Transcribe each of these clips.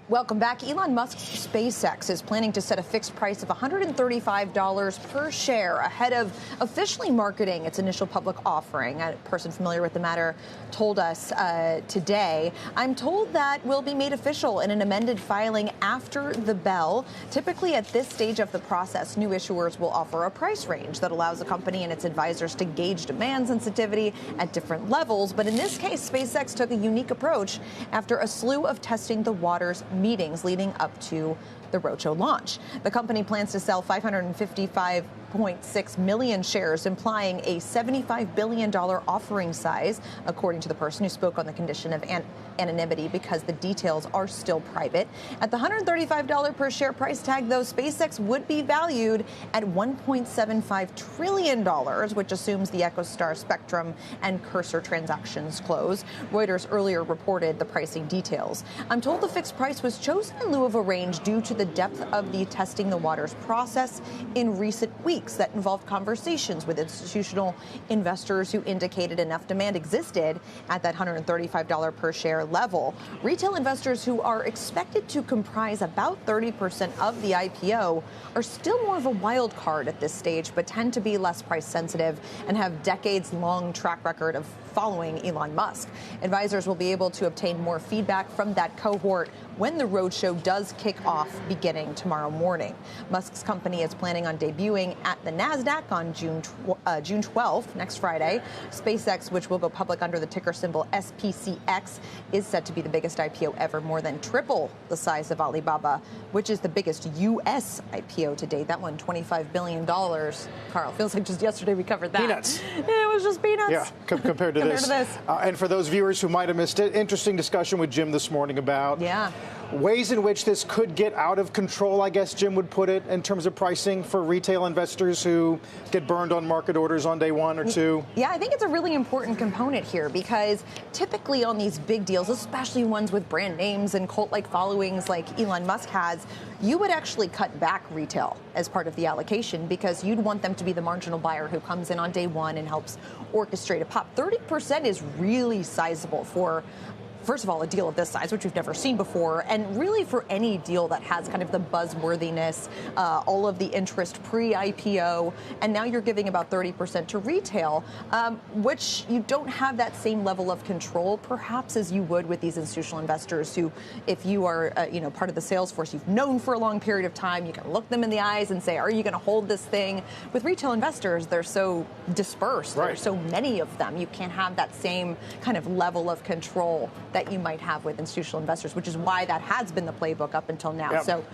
Welcome back. Elon Musk's SpaceX is planning to set a fixed price of $135 per share ahead of officially marketing its initial public offering. A person familiar with the matter told us today. I'm told that will be made official in an amended filing after the bell. Typically at this stage of the process, new issuers will offer a price range that allows the company and its advisors to gauge demand sensitivity at different levels. But in this case, SpaceX took a unique approach after a slew of testing the waters meetings leading up to the roadshow launch. The company plans to sell 555.6 million shares, implying a $75 billion offering size, according to the person who spoke on the condition of anonymity because the details are still private. At the $135 per share price tag, though, SpaceX would be valued at $1.75 trillion, which assumes the EchoStar Spectrum and Cursor transactions close. Reuters earlier reported the pricing details. I'm told the fixed price was chosen in lieu of a range due to the depth of the testing the waters process in recent weeks that involved conversations with institutional investors who indicated enough demand existed at that $135 per share level. Retail investors, who are expected to comprise about 30% of the IPO, are still more of a wild card at this stage, but tend to be less price sensitive and have decades-long track record of following Elon Musk. Advisors will be able to obtain more feedback from that cohort when the roadshow does kick off beginning tomorrow morning. Musk's company is planning on debuting at the NASDAQ on June 12th, next Friday. SpaceX, which will go public under the ticker symbol SPCX, is set to be the biggest IPO ever, more than triple the size of Alibaba, which is the biggest U.S. IPO to date. That one, $25 billion. Carl, feels like just yesterday we covered that. Peanuts. It was just peanuts. Yeah, compared to this. And for those viewers who might have missed it, interesting discussion with Jim this morning about ways in which this could get out of control, I guess Jim would put it, in terms of pricing for retail investors who get burned on market orders on day one or two. Yeah, I think it's a really important component here because typically on these big deals, especially ones with brand names and cult-like followings like Elon Musk has, you would actually cut back retail as part of the allocation because you'd want them to be the marginal buyer who comes in on day one and helps orchestrate a pop. 30% is really sizable for, first of all, a deal of this size, which we've never seen before, and really for any deal that has kind of the buzzworthiness, all of the interest pre-IPO, and now you're giving about 30% to retail, which you don't have that same level of control, perhaps, as you would with these institutional investors who, if you are, part of the sales force you've known for a long period of time, you can look them in the eyes and say, are you going to hold this thing? With retail investors, they're so dispersed. Right. There are so many of them. You can't have that same kind of level of control that you might have with institutional investors, which is why that has been the playbook up until now. Yep. So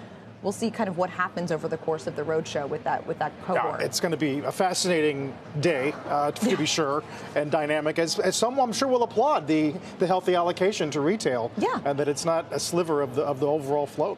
we'll see kind of what happens over the course of the roadshow with that cohort. Yeah, it's going to be a fascinating day, to be sure, and dynamic. As some, I'm sure, will applaud the healthy allocation to retail, and that it's not a sliver of the overall float.